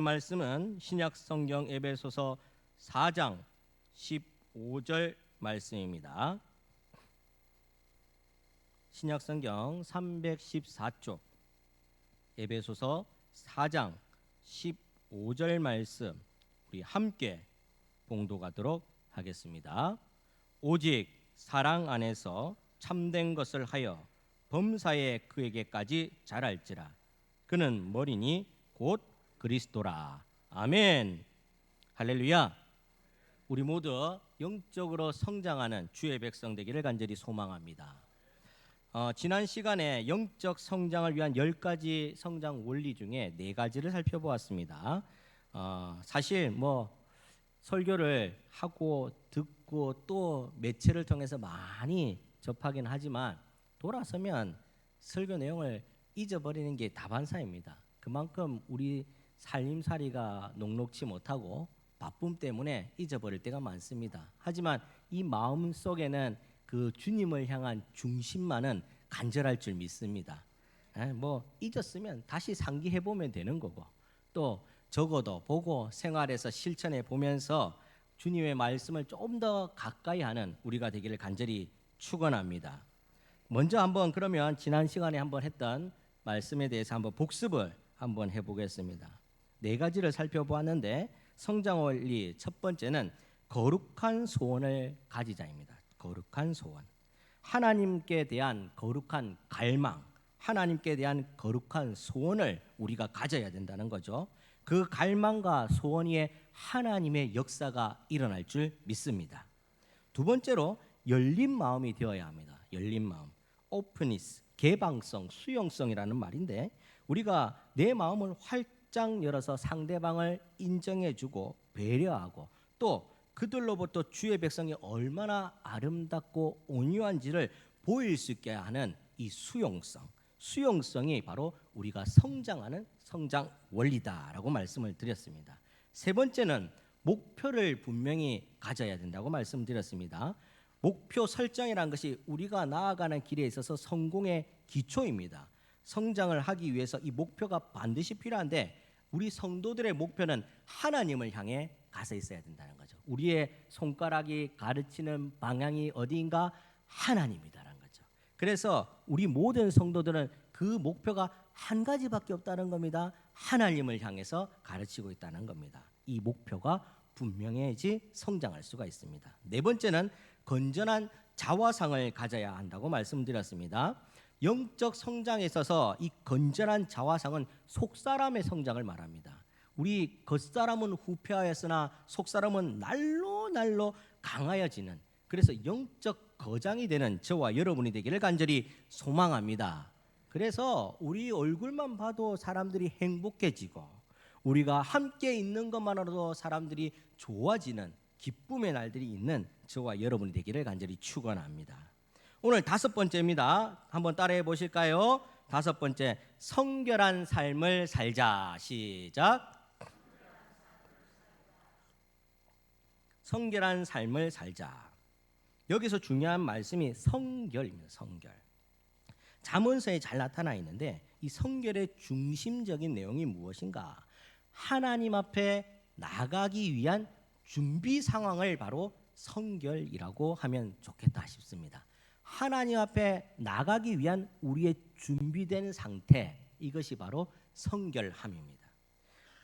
말씀은 신약 성경 에베소서 4장 15절 말씀입니다. 신약 성경 314쪽 에베소서 4장 15절 말씀 우리 함께 봉독하도록 하겠습니다. 오직 사랑 안에서 참된 것을 하여 범사에 그에게까지 자랄지라. 그는 머리니 곧 그리스도라. 아멘. 할렐루야. 우리 모두 영적으로 성장하는 주의 백성 되기를 간절히 소망합니다. 지난 시간에 영적 성장을 위한 10가지 성장 원리 중에 4가지를 살펴보았습니다. 사실 설교를 하고 듣고 또 매체를 통해서 많이 접하긴 하지만 돌아서면 설교 내용을 잊어버리는 게 다반사입니다. 그만큼 우리 살림살이가 녹록치 못하고 바쁨 때문에 잊어버릴 때가 많습니다. 하지만 이 마음 속에는 그 주님을 향한 중심만은 간절할 줄 믿습니다. 잊었으면 다시 상기해 보면 되는 거고, 또 적어도 보고 생활에서 실천해 보면서 주님의 말씀을 좀 더 가까이 하는 우리가 되기를 간절히 축원합니다. 먼저 한번 그러면 지난 시간에 한번 했던 말씀에 대해서 한번 복습을 한번 해보겠습니다. 4가지를 살펴보았는데 성장 원리 첫 번째는 거룩한 소원을 가지자입니다. 거룩한 소원. 하나님께 대한 거룩한 갈망, 하나님께 대한 거룩한 소원을 우리가 가져야 된다는 거죠. 그 갈망과 소원 위에 하나님의 역사가 일어날 줄 믿습니다. 두 번째로 열린 마음이 되어야 합니다. 열린 마음. 오픈니스, 개방성, 수용성이라는 말인데 우리가 내 마음을 활짝 열어서 상대방을 인정해주고 배려하고 또 그들로부터 주의 백성이 얼마나 아름답고 온유한지를 보일 수 있게 하는 이 수용성이 바로 우리가 성장하는 성장 원리다라고 말씀을 드렸습니다. 세 번째는 목표를 분명히 가져야 된다고 말씀드렸습니다. 목표 설정이라는 것이 우리가 나아가는 길에 있어서 성공의 기초입니다. 성장을 하기 위해서 이 목표가 반드시 필요한데 우리 성도들의 목표는 하나님을 향해 가서 있어야 된다는 거죠. 우리의 손가락이 가르치는 방향이 어디인가? 하나님이다라는 거죠. 그래서 우리 모든 성도들은 그 목표가 한 가지밖에 없다는 겁니다. 하나님을 향해서 가르치고 있다는 겁니다. 이 목표가 분명해야지 성장할 수가 있습니다. 네 번째는 건전한 자화상을 가져야 한다고 말씀드렸습니다. 영적 성장에 있어서 이 건전한 자화상은 속사람의 성장을 말합니다. 우리 겉사람은 후패하였으나 속사람은 날로 강하여지는, 그래서 영적 거장이 되는 저와 여러분이 되기를 간절히 소망합니다. 그래서 우리 얼굴만 봐도 사람들이 행복해지고 우리가 함께 있는 것만으로도 사람들이 좋아지는 기쁨의 날들이 있는 저와 여러분이 되기를 간절히 축원합니다. 오늘 5번째입니다. 한번 따라해 보실까요? 5번째, 성결한 삶을 살자. 시작. 성결한 삶을 살자. 여기서 중요한 말씀이 성결입니다. 성결. 잠언서에 잘 나타나 있는데 이 성결의 중심적인 내용이 무엇인가? 하나님 앞에 나가기 위한 준비 상황을 바로 성결이라고 하면 좋겠다 싶습니다. 하나님 앞에 나가기 위한 우리의 준비된 상태, 이것이 바로 성결함입니다.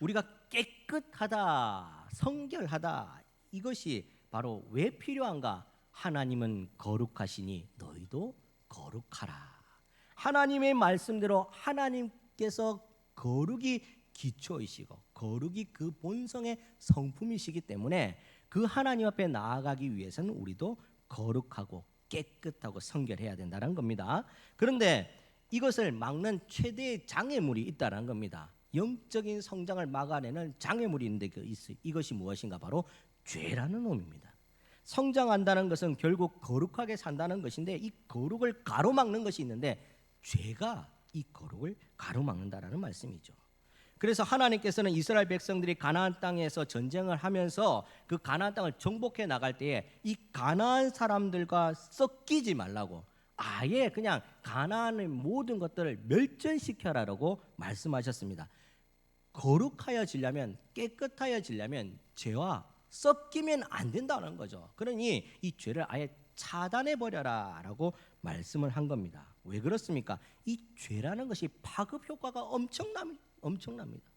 우리가 깨끗하다, 성결하다, 이것이 바로 왜 필요한가? 하나님은 거룩하시니 너희도 거룩하라. 하나님의 말씀대로 하나님께서 거룩이 기초이시고 거룩이 그 본성의 성품이시기 때문에 그 하나님 앞에 나아가기 위해서는 우리도 거룩하고 깨끗하고 성결해야 된다는 겁니다. 그런데 이것을 막는 최대의 장애물이 있다는 겁니다. 영적인 성장을 막아내는 장애물이 있는데 이것이 무엇인가? 바로 죄라는 놈입니다. 성장한다는 것은 결국 거룩하게 산다는 것인데 이 거룩을 가로막는 것이 있는데 죄가 이 거룩을 가로막는다라는 말씀이죠. 그래서 하나님께서는 이스라엘 백성들이 가나안 땅에서 전쟁을 하면서 그 가나안 땅을 정복해 나갈 때에 이 가나안 사람들과 섞이지 말라고 아예 그냥 가나안의 모든 것들을 멸절시켜라라고 말씀하셨습니다. 거룩하여지려면, 깨끗하여지려면 죄와 섞이면 안 된다는 거죠. 그러니 이 죄를 아예 차단해 버려라 라고 말씀을 한 겁니다. 왜 그렇습니까? 이 죄라는 것이 파급 효과가 엄청납니다.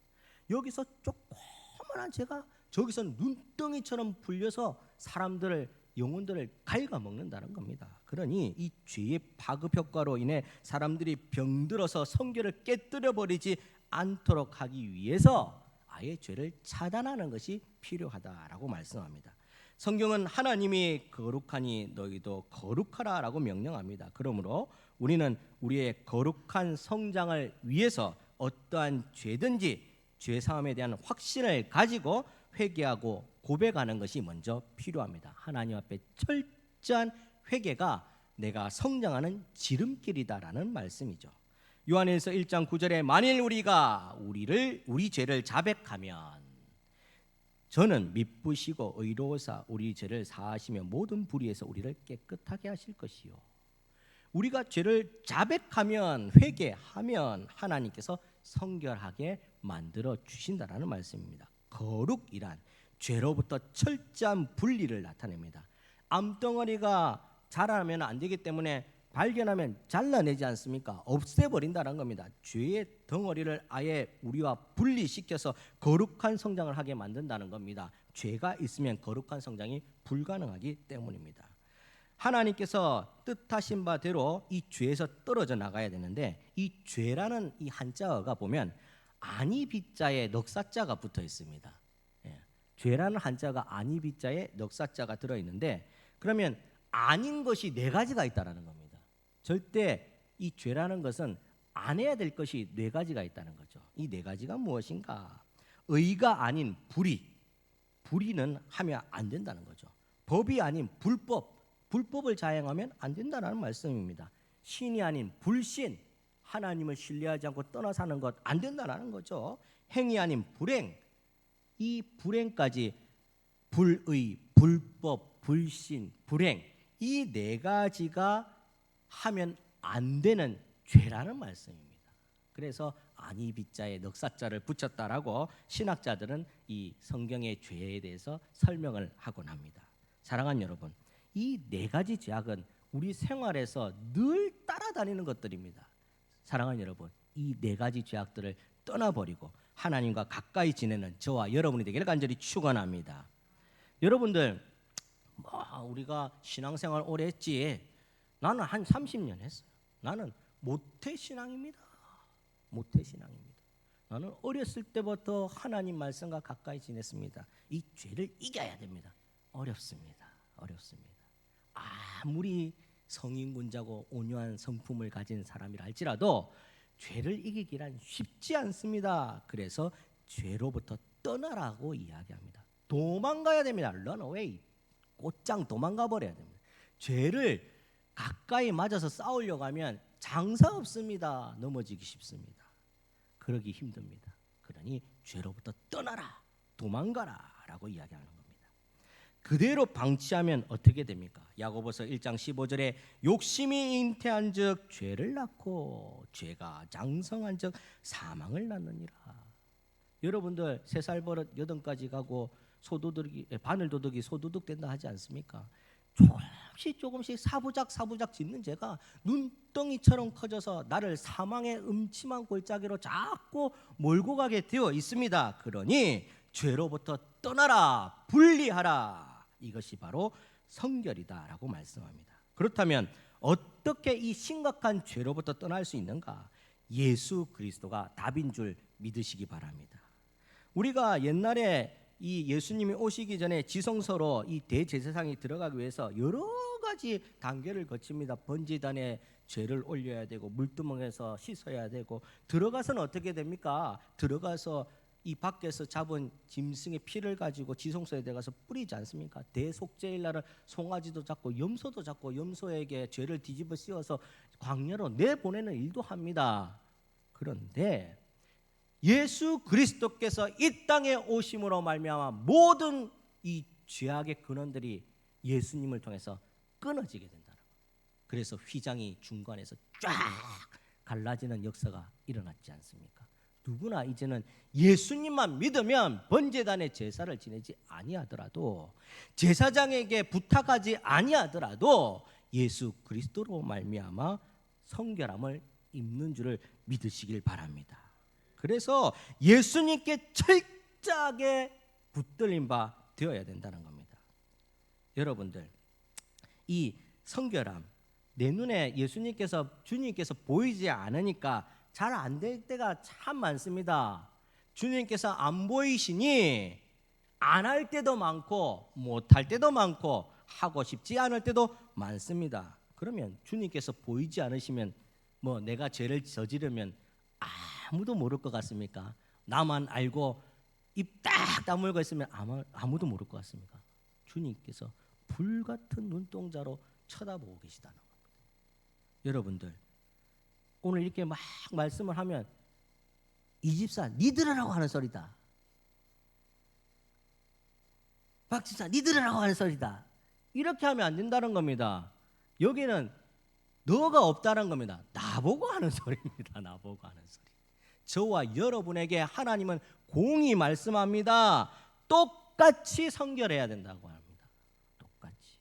여기서 조그만한 죄가 저기서 눈덩이처럼 불려서 사람들을, 영혼들을 갉아먹는다는 겁니다. 그러니 이 죄의 파급 효과로 인해 사람들이 병들어서 성결을 깨뜨려 버리지 않도록 하기 위해서 아예 죄를 차단하는 것이 필요하다라고 말씀합니다. 성경은 하나님이 거룩하니 너희도 거룩하라라고 명령합니다. 그러므로 우리는 우리의 거룩한 성장을 위해서 어떠한 죄든지 죄 사함에 대한 확신을 가지고 회개하고 고백하는 것이 먼저 필요합니다. 하나님 앞에 철저한 회개가 내가 성장하는 지름길이다라는 말씀이죠. 요한일서 1장 9절에 만일 우리가 우리 죄를 자백하면 저는 미쁘시고 의로우사 우리 죄를 사하시며 모든 불의에서 우리를 깨끗하게 하실 것이요. 우리가 죄를 자백하면, 회개하면 하나님께서 성결하게 만들어 주신다라는 말씀입니다. 거룩이란 죄로부터 철저한 분리를 나타냅니다. 암덩어리가 자라면 안 되기 때문에 발견하면 잘라내지 않습니까? 없애버린다는 겁니다. 죄의 덩어리를 아예 우리와 분리시켜서 거룩한 성장을 하게 만든다는 겁니다. 죄가 있으면 거룩한 성장이 불가능하기 때문입니다. 하나님께서 뜻하신 바대로 이 죄에서 떨어져 나가야 되는데, 이 죄라는 이 한자어가 보면 아니 비자에 넉사자가 붙어 있습니다. 죄라는 한자가 아니 비자에 넉사자가 들어 있는데, 그러면 아닌 것이 네 가지가 있다라는 겁니다. 절대 이 죄라는 것은 안 해야 될 것이 네 가지가 있다는 거죠. 이 네 가지가 무엇인가? 의가 아닌 불의는 하면 안 된다는 거죠. 법이 아닌 불법을 자행하면 안 된다는 말씀입니다. 신이 아닌 불신, 하나님을 신뢰하지 않고 떠나 사는 것 안 된다는 거죠. 행위 아닌 불행, 이 불행까지 불의, 불법, 불신, 불행, 이 네 가지가 하면 안 되는 죄라는 말씀입니다. 그래서 아니 비자에 넉사자를 붙였다라고 신학자들은 이 성경의 죄에 대해서 설명을 하곤 합니다. 사랑하는 여러분, 이 네 가지 죄악은 우리 생활에서 늘 따라다니는 것들입니다. 사랑하는 여러분, 이 네 가지 죄악들을 떠나버리고 하나님과 가까이 지내는 저와 여러분이 되기를 간절히 축원합니다. 여러분들, 우리가 신앙생활 오래 했지. 나는 한 30년 했어요. 나는 모태신앙입니다. 나는 어렸을 때부터 하나님 말씀과 가까이 지냈습니다. 이 죄를 이겨야 됩니다. 어렵습니다. 아무리 성인군자고 온유한 성품을 가진 사람이라 할지라도 죄를 이기기란 쉽지 않습니다. 그래서 죄로부터 떠나라고 이야기합니다. 도망가야 됩니다. Run away. 곧장 도망가 버려야 됩니다. 죄를 가까이 맞아서 싸우려고 하면 장사 없습니다. 넘어지기 쉽습니다. 그러기 힘듭니다. 그러니 죄로부터 떠나라, 도망가라 라고 이야기하는 겁니다. 그대로 방치하면 어떻게 됩니까? 야고보서 1장 15절에 욕심이 잉태한 즉 죄를 낳고 죄가 장성한 즉 사망을 낳느니라. 여러분들 3살 버릇 8까지 가고 바늘도둑이 소도둑 된다 하지 않습니까? 조금씩 사부작 짓는 죄가 눈덩이처럼 커져서 나를 사망의 음침한 골짜기로 자꾸 몰고 가게 되어 있습니다. 그러니 죄로부터 떠나라, 분리하라. 이것이 바로 성결이다라고 말씀합니다. 그렇다면 어떻게 이 심각한 죄로부터 떠날 수 있는가? 예수 그리스도가 답인 줄 믿으시기 바랍니다. 우리가 옛날에 이 예수님이 오시기 전에 지성소로 이 대제사장이 들어가기 위해서 여러 가지 단계를 거칩니다. 번제단에 죄를 올려야 되고 물두멍에서 씻어야 되고, 들어가서는 어떻게 됩니까? 들어가서 이 밖에서 잡은 짐승의 피를 가지고 지성소에 들어가서 뿌리지 않습니까? 대속죄일 날은 송아지도 잡고 염소도 잡고 염소에게 죄를 뒤집어 씌워서 광야로 내보내는 일도 합니다. 그런데 예수 그리스도께서 이 땅에 오심으로 말미암아 모든 이 죄악의 근원들이 예수님을 통해서 끊어지게 된다는 거예요. 그래서 휘장이 중간에서 쫙 갈라지는 역사가 일어났지 않습니까? 누구나 이제는 예수님만 믿으면 번제단의 제사를 지내지 아니하더라도, 제사장에게 부탁하지 아니하더라도 예수 그리스도로 말미암아 성결함을 입는 줄을 믿으시길 바랍니다. 그래서 예수님께 철저하게 붙들린 바 되어야 된다는 겁니다. 여러분들, 이 성결함, 내 눈에 주님께서 보이지 않으니까 잘 안 될 때가 참 많습니다. 주님께서 안 보이시니 안 할 때도 많고 못할 때도 많고 하고 싶지 않을 때도 많습니다. 그러면 주님께서 보이지 않으시면 내가 죄를 저지르면 아무도 모를 것 같습니까? 나만 알고 입 딱 다물고 있으면 아무도 모를 것 같습니까? 주님께서 불같은 눈동자로 쳐다보고 계시다는 겁니다. 여러분들, 오늘 이렇게 막 말씀을 하면 이 집사 니들으라고 하는 소리다, 박 집사 니들으라고 하는 소리다, 이렇게 하면 안 된다는 겁니다. 여기는 너가 없다는 겁니다. 나보고 하는 소리입니다. 나보고 하는 소리. 저와 여러분에게 하나님은 공히 말씀합니다. 똑같이 성결해야 된다고 합니다. 똑같이.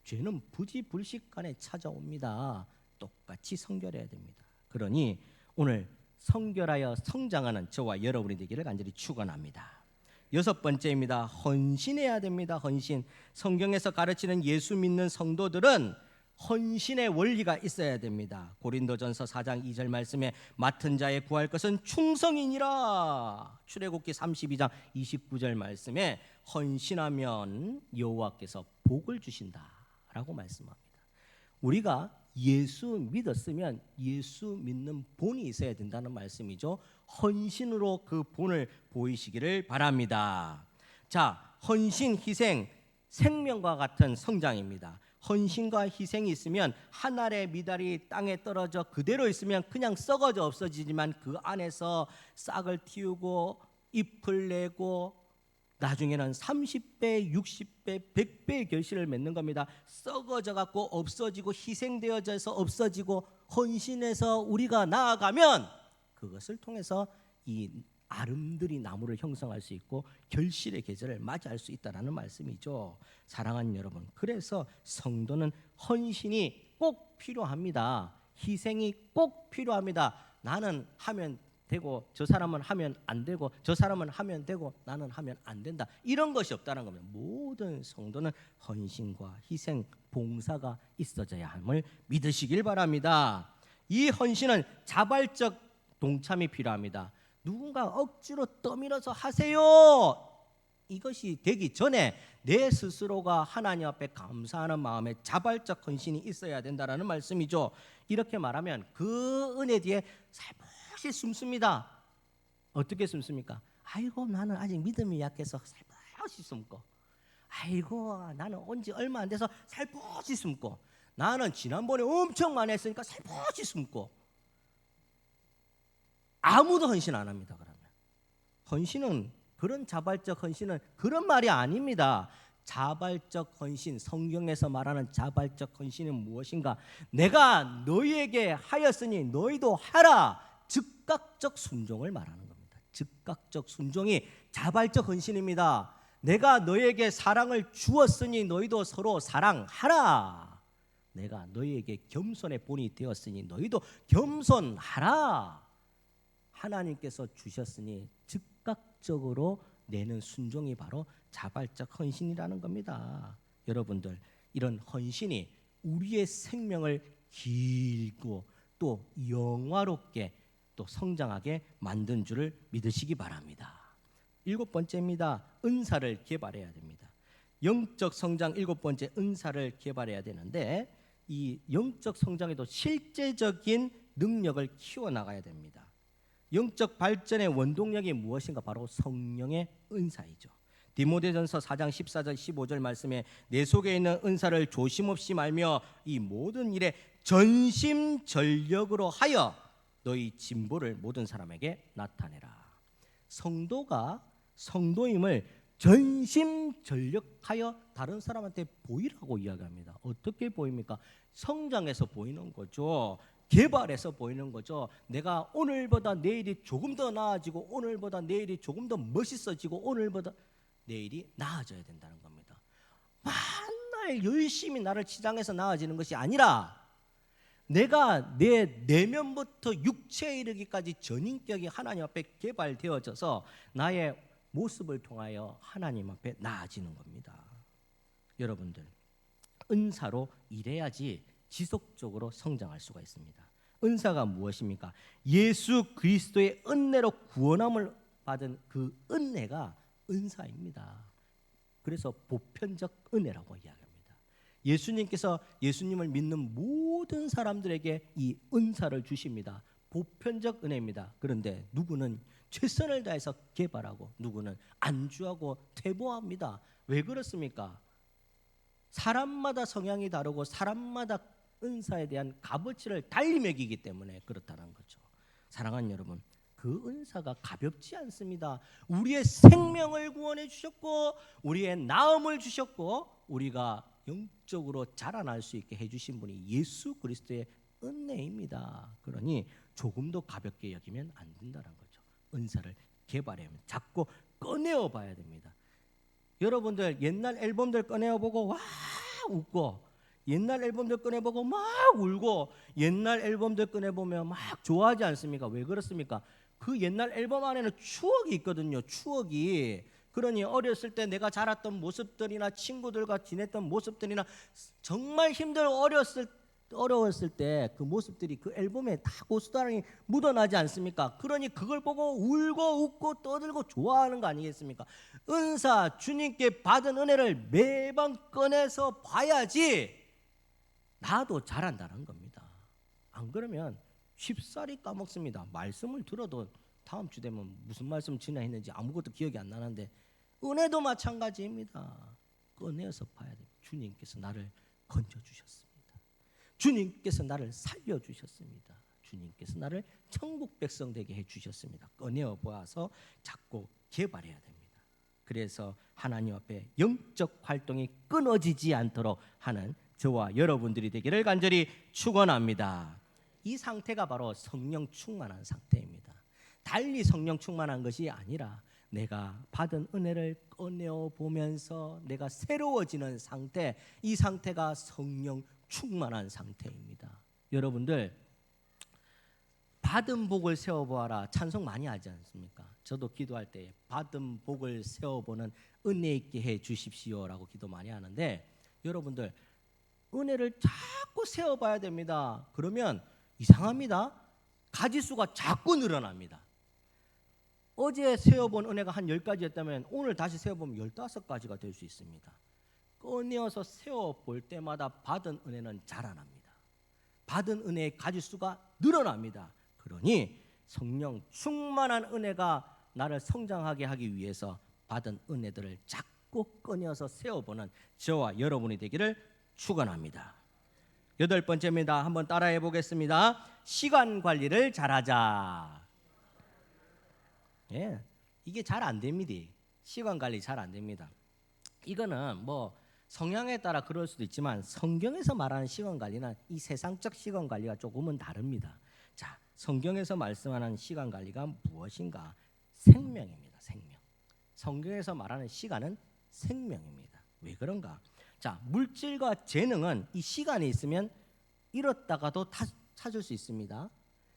죄는 부지불식간에 찾아옵니다. 똑같이 성결해야 됩니다. 그러니 오늘 성결하여 성장하는 저와 여러분이 되기를 간절히 축원합니다. 6번째입니다. 헌신해야 됩니다. 헌신. 성경에서 가르치는 예수 믿는 성도들은 헌신의 원리가 있어야 됩니다. 고린도전서 4장 2절 말씀에 맡은 자의 구할 것은 충성이니라. 출애굽기 32장 29절 말씀에 헌신하면 여호와께서 복을 주신다라고 말씀합니다. 우리가 예수 믿었으면 예수 믿는 본이 있어야 된다는 말씀이죠. 헌신으로 그 본을 보이시기를 바랍니다. 자, 헌신, 희생, 생명과 같은 성장입니다. 헌신과 희생이 있으면 한 알의 미달이 땅에 떨어져 그대로 있으면 그냥 썩어져 없어지지만 그 안에서 싹을 틔우고 잎을 내고 나중에는 30배, 60배, 100배의 결실을 맺는 겁니다. 썩어져 갖고 없어지고 희생되어져서 없어지고 헌신해서 우리가 나아가면 그것을 통해서 이 아름드리 나무를 형성할 수 있고 결실의 계절을 맞이할 수 있다라는 말씀이죠. 사랑하는 여러분, 그래서 성도는 헌신이 꼭 필요합니다. 희생이 꼭 필요합니다. 나는 하면 되고 저 사람은 하면 안 되고 저 사람은 하면 되고 나는 하면 안 된다, 이런 것이 없다는 겁니다. 모든 성도는 헌신과 희생, 봉사가 있어져야 함을 믿으시길 바랍니다. 이 헌신은 자발적 동참이 필요합니다. 누군가 억지로 떠밀어서 하세요, 이것이 되기 전에 내 스스로가 하나님 앞에 감사하는 마음에 자발적 헌신이 있어야 된다라는 말씀이죠. 이렇게 말하면 그 은혜 뒤에 살포시 숨습니다. 어떻게 숨습니까? 아이고 나는 아직 믿음이 약해서 살포시 숨고, 아이고 나는 온 지 얼마 안 돼서 살포시 숨고, 나는 지난번에 엄청 많이 했으니까 살포시 숨고, 아무도 헌신 안 합니다. 그러면 헌신은, 그런 자발적 헌신은 그런 말이 아닙니다. 자발적 헌신, 성경에서 말하는 자발적 헌신은 무엇인가? 내가 너희에게 하였으니 너희도 하라. 즉각적 순종을 말하는 겁니다. 즉각적 순종이 자발적 헌신입니다. 내가 너희에게 사랑을 주었으니 너희도 서로 사랑하라. 내가 너희에게 겸손의 본이 되었으니 너희도 겸손하라. 하나님께서 주셨으니 즉각적으로 내는 순종이 바로 자발적 헌신이라는 겁니다. 여러분들, 이런 헌신이 우리의 생명을 길고 또 영화롭게 또 성장하게 만든 줄을 믿으시기 바랍니다. 7번째입니다. 은사를 개발해야 됩니다. 영적 성장 7번째, 은사를 개발해야 되는데 이 영적 성장에도 실제적인 능력을 키워나가야 됩니다. 영적 발전의 원동력이 무엇인가? 바로 성령의 은사이죠. 디모데전서 4장 14절 15절 말씀에 내 속에 있는 은사를 조심없이 말며 이 모든 일에 전심전력으로 하여 너희 진보를 모든 사람에게 나타내라. 성도가 성도임을 전심전력하여 다른 사람한테 보이라고 이야기합니다. 어떻게 보입니까? 성장해서 보이는 거죠. 개발해서 보이는 거죠. 내가 오늘보다 내일이 조금 더 나아지고 오늘보다 내일이 조금 더 멋있어지고 오늘보다 내일이 나아져야 된다는 겁니다. 맨날 열심히 나를 치장해서 나아지는 것이 아니라 내가 내 내면부터 육체에 이르기까지 전인격이 하나님 앞에 개발되어져서 나의 모습을 통하여 하나님 앞에 나아지는 겁니다. 여러분들, 은사로 일해야지 지속적으로 성장할 수가 있습니다. 은사가 무엇입니까? 예수 그리스도의 은혜로 구원함을 받은 그 은혜가 은사입니다. 그래서 보편적 은혜라고 이야기합니다. 예수님께서 예수님을 믿는 모든 사람들에게 이 은사를 주십니다. 보편적 은혜입니다. 그런데 누구는 최선을 다해서 개발하고 누구는 안주하고 퇴보합니다. 왜 그렇습니까? 사람마다 성향이 다르고 사람마다 은사에 대한 값어치를 달리 매기기 때문에 그렇다는 거죠. 사랑하는 여러분, 그 은사가 가볍지 않습니다. 우리의 생명을 구원해 주셨고 우리의 나음을 주셨고 우리가 영적으로 자라날 수 있게 해주신 분이 예수 그리스도의 은혜입니다. 그러니 조금도 가볍게 여기면 안 된다는 거죠. 은사를 개발하면 자꾸 꺼내어 봐야 됩니다. 여러분들 옛날 앨범들 꺼내어보고 와 웃고 옛날 앨범들 꺼내보고 막 울고 옛날 앨범들 꺼내보면 막 좋아하지 않습니까? 왜 그렇습니까? 그 옛날 앨범 안에는 추억이 있거든요. 추억이. 그러니 어렸을 때 내가 자랐던 모습들이나 친구들과 지냈던 모습들이나 정말 어려웠을 때 그 모습들이 그 앨범에 다 고스란히 묻어나지 않습니까? 그러니 그걸 보고 울고 웃고 떠들고 좋아하는 거 아니겠습니까? 은사, 주님께 받은 은혜를 매번 꺼내서 봐야지 나도 잘한다는 겁니다. 안 그러면 쉽사리 까먹습니다. 말씀을 들어도 다음 주 되면 무슨 말씀 지나했는지 아무것도 기억이 안 나는데 은혜도 마찬가지입니다. 꺼내서 봐야 됩니다. 주님께서 나를 건져주셨습니다. 주님께서 나를 살려주셨습니다. 주님께서 나를 천국 백성 되게 해주셨습니다. 꺼내어 보아서 자꾸 개발해야 됩니다. 그래서 하나님 앞에 영적 활동이 끊어지지 않도록 하는 저와 여러분들이 되기를 간절히 축원합니다. 이 상태가 바로 성령 충만한 상태입니다. 달리 성령 충만한 것이 아니라 내가 받은 은혜를 꺼내어 보면서 내가 새로워지는 상태, 이 상태가 성령 충만한 상태입니다. 여러분들 받은 복을 세워보아라 찬송 많이 하지 않습니까? 저도 기도할 때 받은 복을 세워보는 은혜 있게 해 주십시오라고 기도 많이 하는데 여러분들 은혜를 자꾸 세워봐야 됩니다. 그러면 이상합니다. 가지수가 자꾸 늘어납니다. 어제 세워본 은혜가 한 10가지였다면 오늘 다시 세워보면 15가지가 될 수 있습니다. 꺼내어서 세워볼 때마다 받은 은혜는 자라납니다. 받은 은혜의 가지수가 늘어납니다. 그러니 성령 충만한 은혜가 나를 성장하게 하기 위해서 받은 은혜들을 자꾸 꺼내어서 세워보는 저와 여러분이 되기를 축원합니다. 8번째입니다. 한번 따라해 보겠습니다. 시간 관리를 잘하자. 예, 이게 잘 안 됩니다. 시간 관리 잘 안 됩니다. 이거는 뭐 성향에 따라 그럴 수도 있지만 성경에서 말하는 시간 관리는 이 세상적 시간 관리가 조금은 다릅니다. 자, 성경에서 말씀하는 시간 관리가 무엇인가? 생명입니다. 생명. 성경에서 말하는 시간은 생명입니다. 왜 그런가? 자, 물질과 재능은 이 시간이 있으면 잃었다가도 찾을 수 있습니다.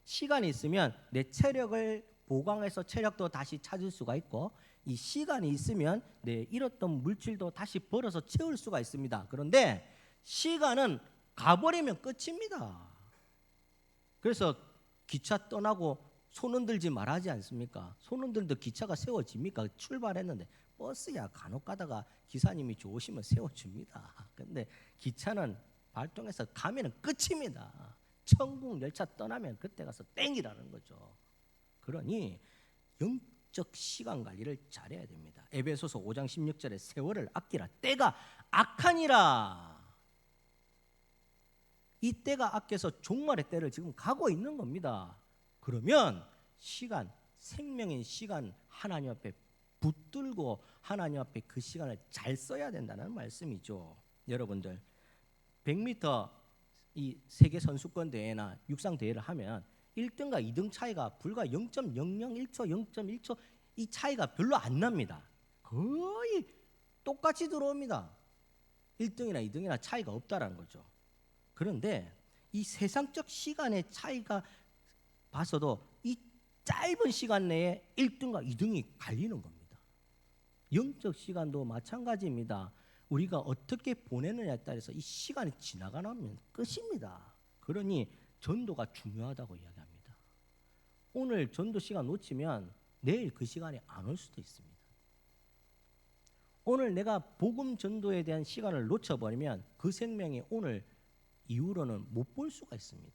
시간이 있으면 내 체력을 보강해서 체력도 다시 찾을 수가 있고 이 시간이 있으면 내 잃었던 물질도 다시 벌어서 채울 수가 있습니다. 그런데 시간은 가버리면 끝입니다. 그래서 기차 떠나고 손 흔들지 말하지 않습니까? 손 흔들도 기차가 세워집니까? 출발했는데 버스야 간혹 가다가 기사님이 좋으시면 세워줍니다. 근데 기차는 발동해서 가면 끝입니다. 천국 열차 떠나면 그때 가서 땡이라는 거죠. 그러니 영적 시간 관리를 잘해야 됩니다. 에베소서 5장 16절에 세월을 아끼라. 때가 악하니라. 이 때가 악해서 종말의 때를 지금 가고 있는 겁니다. 그러면 시간, 생명인 시간 하나님 앞에 붙들고 하나님 앞에 그 시간을 잘 써야 된다는 말씀이죠. 여러분들 100m 이 세계 선수권 대회나 육상 대회를 하면 1등과 2등 차이가 불과 0.001초, 0.1초 이 차이가 별로 안 납니다. 거의 똑같이 들어옵니다. 1등이나 2등이나 차이가 없다라는 거죠. 그런데 이 세상적 시간의 차이가 봐서도 이 짧은 시간 내에 1등과 2등이 갈리는 겁니다. 영적 시간도 마찬가지입니다. 우리가 어떻게 보내느냐에 따라서 이 시간이 지나가면 끝입니다. 그러니 전도가 중요하다고 이야기합니다. 오늘 전도 시간 놓치면 내일 그 시간이 안 올 수도 있습니다. 오늘 내가 복음 전도에 대한 시간을 놓쳐버리면 그 생명이 오늘 이후로는 못 볼 수가 있습니다.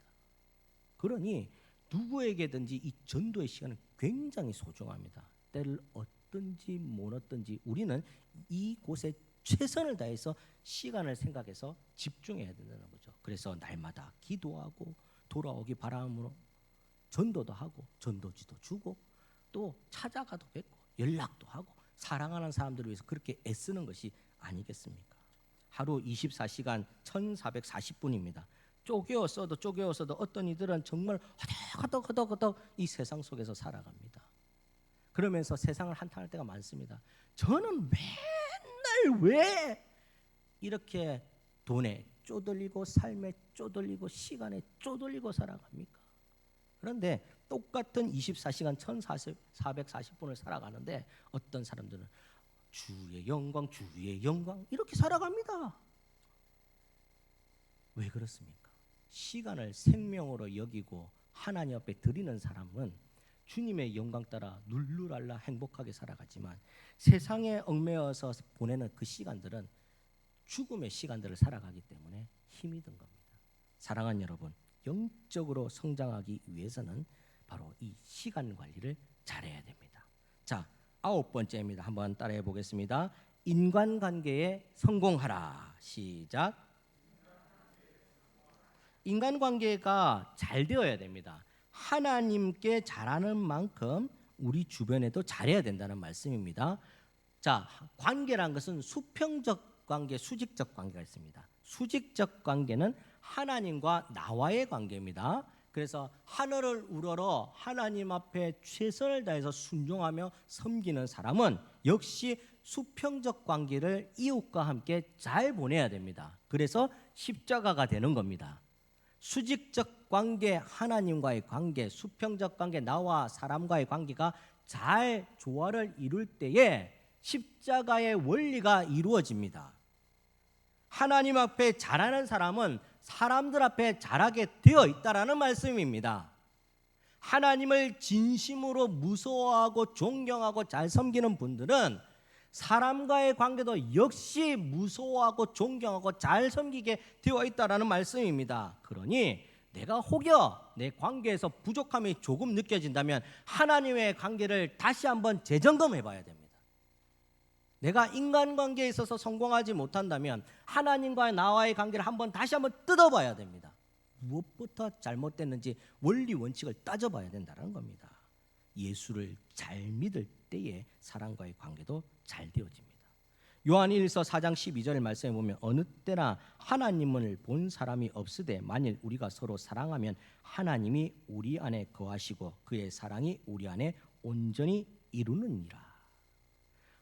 그러니 누구에게든지 이 전도의 시간은 굉장히 소중합니다. 때를 얻든지 못 얻든지 우리는 이곳에 최선을 다해서 시간을 생각해서 집중해야 된다는 거죠. 그래서 날마다 기도하고 돌아오기 바람으로 전도도 하고 전도지도 주고 또 찾아가도 뵙고 연락도 하고 사랑하는 사람들을 위해서 그렇게 애쓰는 것이 아니겠습니까? 하루 24시간 1440분입니다. 쪼개었어도 어떤 이들은 정말 허덕허덕 이 세상 속에서 살아갑니다. 그러면서 세상을 한탄할 때가 많습니다. 저는 맨날 왜 이렇게 돈에 쪼들리고 삶에 쪼들리고 시간에 쪼들리고 살아갑니까? 그런데 똑같은 24시간 1440분을 살아가는데 어떤 사람들은 주의 영광 이렇게 살아갑니다. 왜 그렇습니까? 시간을 생명으로 여기고 하나님 앞에 드리는 사람은 주님의 영광 따라 룰루랄라 행복하게 살아가지만 세상에 얽매여서 보내는 그 시간들은 죽음의 시간들을 살아가기 때문에 힘이 든 겁니다. 사랑하는 여러분, 영적으로 성장하기 위해서는 바로 이 시간 관리를 잘해야 됩니다. 자, 9번째입니다. 한번 따라해 보겠습니다. 인간관계에 성공하라. 시작. 인간관계가 잘 되어야 됩니다. 하나님께 잘하는 만큼 우리 주변에도 잘해야 된다는 말씀입니다. 자, 관계란 것은 수평적 관계, 수직적 관계가 있습니다. 수직적 관계는 하나님과 나와의 관계입니다. 그래서 하늘을 우러러 하나님 앞에 최선을 다해서 순종하며 섬기는 사람은 역시 수평적 관계를 이웃과 함께 잘 보내야 됩니다. 그래서 십자가가 되는 겁니다. 수직적 관계, 하나님과의 관계, 수평적 관계, 나와 사람과의 관계가 잘 조화를 이룰 때에 십자가의 원리가 이루어집니다. 하나님 앞에 잘하는 사람은 사람들 앞에 잘하게 되어 있다라는 말씀입니다. 하나님을 진심으로 무서워하고 존경하고 잘 섬기는 분들은 사람과의 관계도 역시 무서워하고 존경하고 잘 섬기게 되어 있다라는 말씀입니다. 그러니 내가 혹여 내 관계에서 부족함이 조금 느껴진다면 하나님의 관계를 다시 한번 재점검해 봐야 됩니다. 내가 인간관계에 있어서 성공하지 못한다면 하나님과 나와의 관계를 다시 한번 뜯어봐야 됩니다. 무엇부터 잘못됐는지 원리 원칙을 따져봐야 된다는 겁니다. 예수를 잘 믿을 때에 사람과의 관계도 잘 되어집니다. 요한 1서 4장 12절 말씀에 보면 어느 때나 하나님을 본 사람이 없으되 만일 우리가 서로 사랑하면 하나님이 우리 안에 거하시고 그의 사랑이 우리 안에 온전히 이루느니라.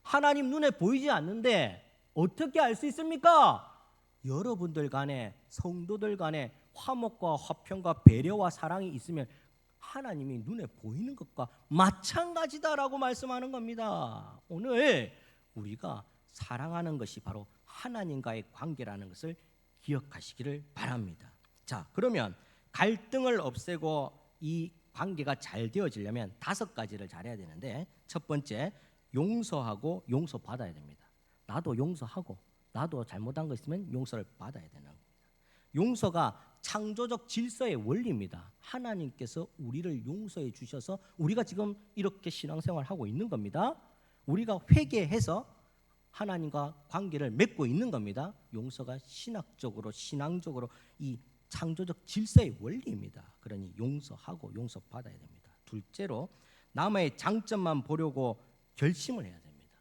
하나님 눈에 보이지 않는데 어떻게 알 수 있습니까? 여러분들 간에 성도들 간에 화목과 화평과 배려와 사랑이 있으면 하나님이 눈에 보이는 것과 마찬가지다라고 말씀하는 겁니다. 오늘 우리가 사랑하는 것이 바로 하나님과의 관계라는 것을 기억하시기를 바랍니다. 자, 그러면 갈등을 없애고 이 관계가 잘 되어지려면 5가지를 잘해야 되는데 첫 번째, 용서하고 용서받아야 됩니다. 나도 용서하고 나도 잘못한 거 있으면 용서를 받아야 되는 겁니다. 용서가 창조적 질서의 원리입니다. 하나님께서 우리를 용서해 주셔서 우리가 지금 이렇게 신앙생활을 하고 있는 겁니다. 우리가 회개해서 하나님과 관계를 맺고 있는 겁니다. 용서가 신학적으로 신앙적으로 이 창조적 질서의 원리입니다. 그러니 용서하고 용서받아야 됩니다. 둘째로 남의 장점만 보려고 결심을 해야 됩니다.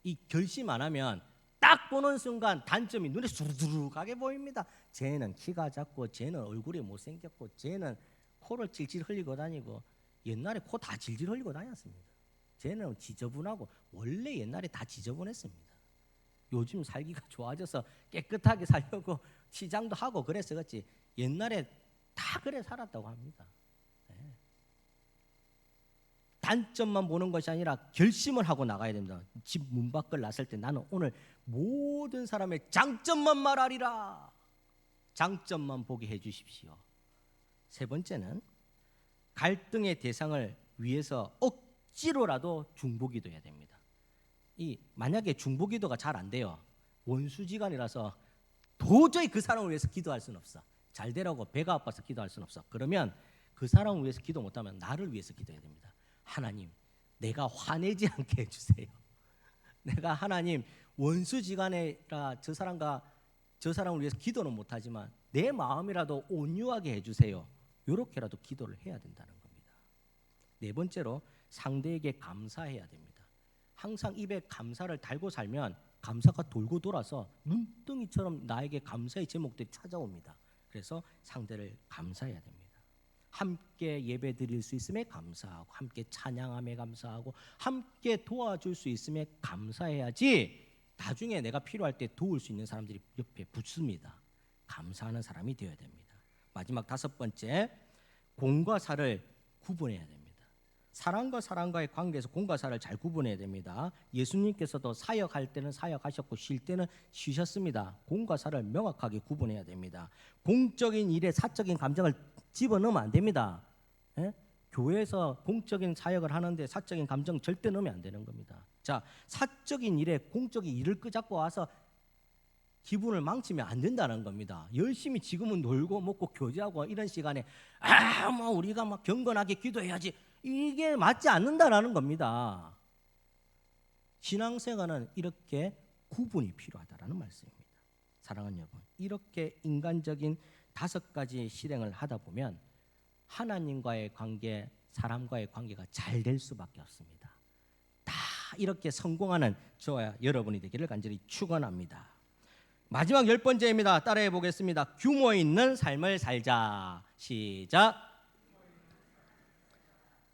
이 결심 안 하면 딱 딱 보는 순간 단점이 눈에 수두룩하게 보입니다. 쟤는 키가 작고, 쟤는 얼굴이 못생겼고, 쟤는 코를 질질 흘리고 다니고, 옛날에 코 다 질질 흘리고 다녔습니다. 쟤는 지저분하고, 원래 옛날에 다 지저분했습니다. 요즘 살기가 좋아져서 깨끗하게 살려고 시장도 하고 그래서 그렇지, 옛날에 다 그래 살았다고 합니다. 단점만 보는 것이 아니라 결심을 하고 나가야 됩니다. 집 문 밖을 나설 때 나는 오늘 모든 사람의 장점만 말하리라. 장점만 보게 해주십시오. 세 번째는 갈등의 대상을 위해서 억지로라도 중보기도해야 됩니다. 만약에 중보기도가 잘 안 돼요. 원수지간이라서 도저히 그 사람을 위해서 기도할 수는 없어. 잘 되라고 배가 아파서 기도할 수는 없어. 그러면 그 사람을 위해서 기도 못하면 나를 위해서 기도해야 됩니다. 하나님, 내가 화내지 않게 해주세요. 내가 하나님 원수지간이라 저 사람을 위해서 기도는 못하지만 내 마음이라도 온유하게 해주세요. 이렇게라도 기도를 해야 된다는 겁니다. 네 번째로 상대에게 감사해야 됩니다. 항상 입에 감사를 달고 살면 감사가 돌고 돌아서 눈덩이처럼 나에게 감사의 제목들이 찾아옵니다. 그래서 상대를 감사해야 됩니다. 함께 예배 드릴 수 있음에 감사하고, 함께 찬양함에 감사하고, 함께 도와줄 수 있음에 감사해야지 나중에 내가 필요할 때 도울 수 있는 사람들이 옆에 붙습니다. 감사하는 사람이 되어야 됩니다. 마지막 다섯 번째, 공과 사를 구분해야 됩니다. 사람과 사람과의 관계에서 공과 사를 잘 구분해야 됩니다. 예수님께서도 사역할 때는 사역하셨고 쉴 때는 쉬셨습니다. 공과 사를 명확하게 구분해야 됩니다. 공적인 일에 사적인 감정을 집어넣으면 안 됩니다. 교회에서 공적인 사역을 하는데 사적인 감정 절대 넣으면 안 되는 겁니다. 자, 사적인 일에 공적인 일을 끄잡고 와서 기분을 망치면 안 된다는 겁니다. 열심히 지금은 놀고 먹고 교제하고 이런 시간에 뭐 우리가 막 경건하게 기도해야지, 이게 맞지 않는다라는 겁니다. 신앙생활은 이렇게 구분이 필요하다라는 말씀입니다. 사랑하는 여러분, 이렇게 인간적인 5가지 실행을 하다 보면 하나님과의 관계, 사람과의 관계가 잘 될 수밖에 없습니다. 다 이렇게 성공하는 저와 여러분이 되기를 간절히 축원합니다. 마지막 10번째입니다. 따라해 보겠습니다. 규모 있는 삶을 살자. 시작.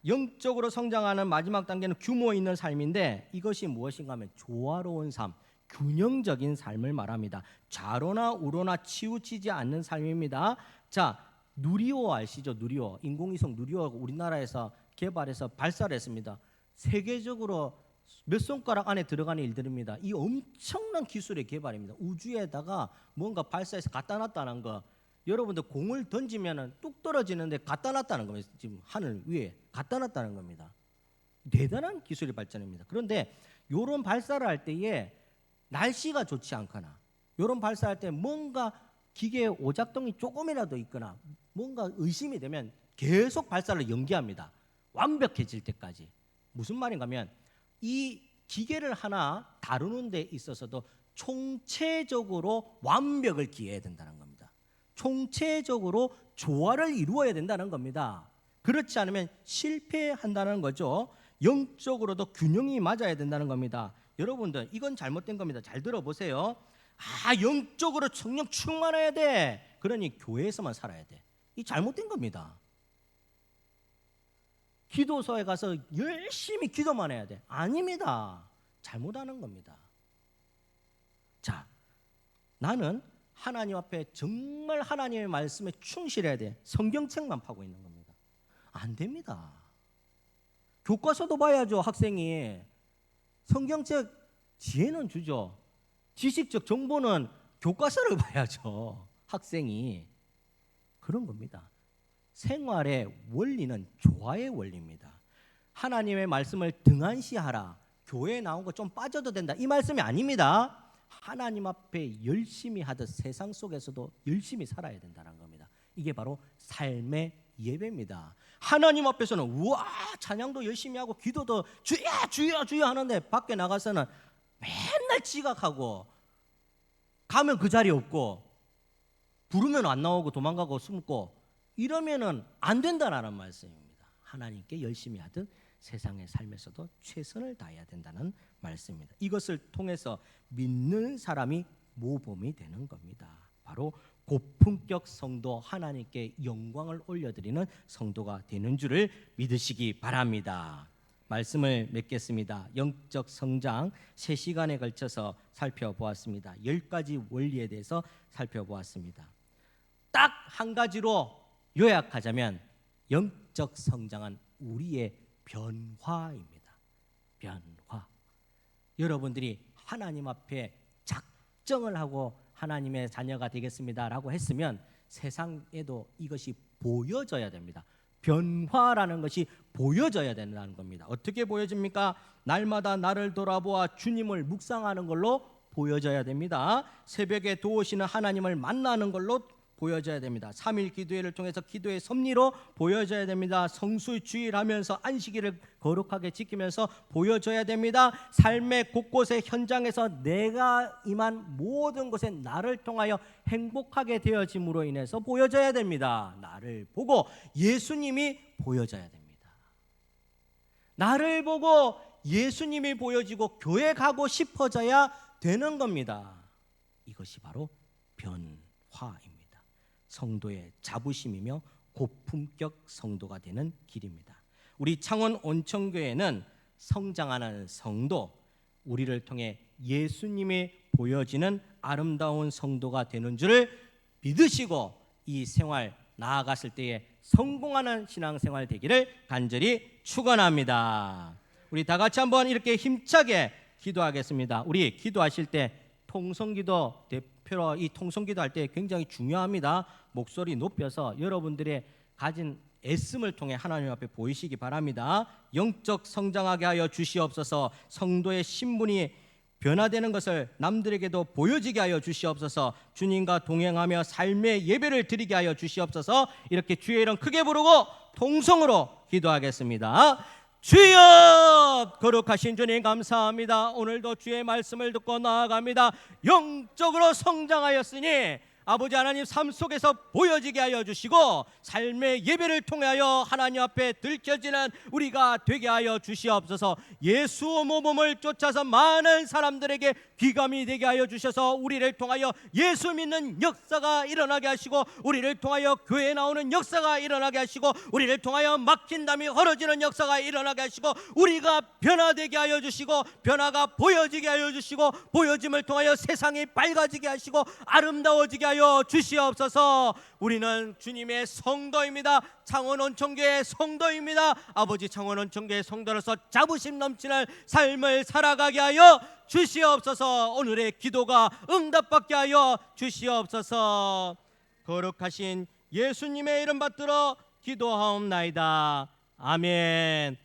영적으로 성장하는 마지막 단계는 규모 있는 삶인데, 이것이 무엇인가 하면 조화로운 삶, 균형적인 삶을 말합니다. 좌로나 우로나 치우치지 않는 삶입니다. 자, 누리호 아시죠? 누리호, 인공위성 누리호가 우리나라에서 개발해서 발사를 했습니다. 세계적으로 몇 손가락 안에 들어가는 일들입니다. 이 엄청난 기술의 개발입니다. 우주에다가 뭔가 발사해서 갖다 놨다는 거, 여러분들 공을 던지면 뚝 떨어지는데 갖다 놨다는 겁니다. 지금 하늘 위에 갖다 놨다는 겁니다. 대단한 기술의 발전입니다. 그런데 이런 발사를 할 때에 날씨가 좋지 않거나, 이런 발사할 때 뭔가 기계에 오작동이 조금이라도 있거나 뭔가 의심이 되면 계속 발사를 연기합니다. 완벽해질 때까지. 무슨 말인가 하면 이 기계를 하나 다루는 데 있어서도 총체적으로 완벽을 기해야 된다는 겁니다. 총체적으로 조화를 이루어야 된다는 겁니다. 그렇지 않으면 실패한다는 거죠. 영적으로도 균형이 맞아야 된다는 겁니다. 여러분들, 이건 잘못된 겁니다. 잘 들어보세요. 영적으로 성령 충만해야 돼. 그러니 교회에서만 살아야 돼. 이 잘못된 겁니다. 기도소에 가서 열심히 기도만 해야 돼. 아닙니다. 잘못하는 겁니다. 자, 나는 하나님 앞에 정말 하나님의 말씀에 충실해야 돼. 성경책만 파고 있는 겁니다. 안 됩니다. 교과서도 봐야죠. 학생이 성경책 지혜는 주죠. 지식적 정보는 교과서를 봐야죠. 학생이. 그런 겁니다. 생활의 원리는 조화의 원리입니다. 하나님의 말씀을 등한시하라. 교회에 나온 거 좀 빠져도 된다, 이 말씀이 아닙니다. 하나님 앞에 열심히 하듯 세상 속에서도 열심히 살아야 된다는 겁니다. 이게 바로 삶의 예배입니다. 하나님 앞에서는 우와 찬양도 열심히 하고 기도도 주야 주야 주야 하는데 밖에 나가서는 맨날 지각하고 가면 그 자리에 없고 부르면 안 나오고 도망가고 숨고 이러면은 안 된다라는 말씀입니다. 하나님께 열심히 하듯 세상의 삶에서도 최선을 다해야 된다는 말씀입니다. 이것을 통해서 믿는 사람이 모범이 되는 겁니다. 바로 고품격 성도, 하나님께 영광을 올려드리는 성도가 되는 줄을 믿으시기 바랍니다. 말씀을 맺겠습니다. 영적 성장 3시간에 걸쳐서 살펴보았습니다. 10가지 원리에 대해서 살펴보았습니다. 딱 한 가지로 요약하자면 영적 성장은 우리의 변화입니다. 변화. 여러분들이 하나님 앞에 작정을 하고 하나님의 자녀가 되겠습니다라고 했으면 세상에도 이것이 보여져야 됩니다. 변화라는 것이 보여져야 된다는 겁니다. 어떻게 보여집니까? 날마다 나를 돌아보아 주님을 묵상하는 걸로 보여져야 됩니다. 새벽에 도우시는 하나님을 만나는 걸로 보여져야 됩니다. 3일 기도회를 통해서 기도의 섭리로 보여져야 됩니다. 성수주일하면서 안식일을 거룩하게 지키면서 보여져야 됩니다. 삶의 곳곳의 현장에서 내가 임한 모든 것에 나를 통하여 행복하게 되어짐으로 인해서 보여져야 됩니다. 나를 보고 예수님이 보여져야 됩니다. 나를 보고 예수님이 보여지고 교회 가고 싶어져야 되는 겁니다. 이것이 바로 변화입니다. 성도의 자부심이며 고품격 성도가 되는 길입니다. 우리 창원 온천교회는 성장하는 성도, 우리를 통해 예수님이 보여지는 아름다운 성도가 되는 줄을 믿으시고 이 생활 나아갔을 때에 성공하는 신앙생활 되기를 간절히 축원합니다. 우리 다 같이 한번 이렇게 힘차게 기도하겠습니다. 우리 기도하실 때 통성기도 대표로 이 통성기도 할 때 굉장히 중요합니다. 목소리 높여서 여러분들의 가진 애씀을 통해 하나님 앞에 보이시기 바랍니다. 영적 성장하게 하여 주시옵소서. 성도의 신분이 변화되는 것을 남들에게도 보여지게 하여 주시옵소서. 주님과 동행하며 삶의 예배를 드리게 하여 주시옵소서. 이렇게 주의 이름 크게 부르고 통성으로 기도하겠습니다. 주여, 거룩하신 주님 감사합니다. 오늘도 주의 말씀을 듣고 나아갑니다. 영적으로 성장하였으니 아버지 하나님 삶 속에서 보여지게 하여 주시고 삶의 예배를 통하여 하나님 앞에 들켜지는 우리가 되게 하여 주시옵소서. 예수 모범을 쫓아서 많은 사람들에게 귀감이 되게 하여 주셔서 우리를 통하여 예수 믿는 역사가 일어나게 하시고 우리를 통하여 교회에 나오는 역사가 일어나게 하시고 우리를 통하여 막힌 담이 헐어지는 역사가 일어나게 하시고 우리가 변화되게 하여 주시고 변화가 보여지게 하여 주시고 보여짐을 통하여 세상이 밝아지게 하시고 아름다워지게 하여 주시옵소서. 우리는 주님의 성도입니다. 창원 온천교회 성도입니다. 아버지 창원 온천교회 성도로서 자부심 넘치는 삶을 살아가게 하여 주시옵소서. 오늘의 기도가 응답받게 하여 주시옵소서. 거룩하신 예수님의 이름 받들어 기도하옵나이다. 아멘.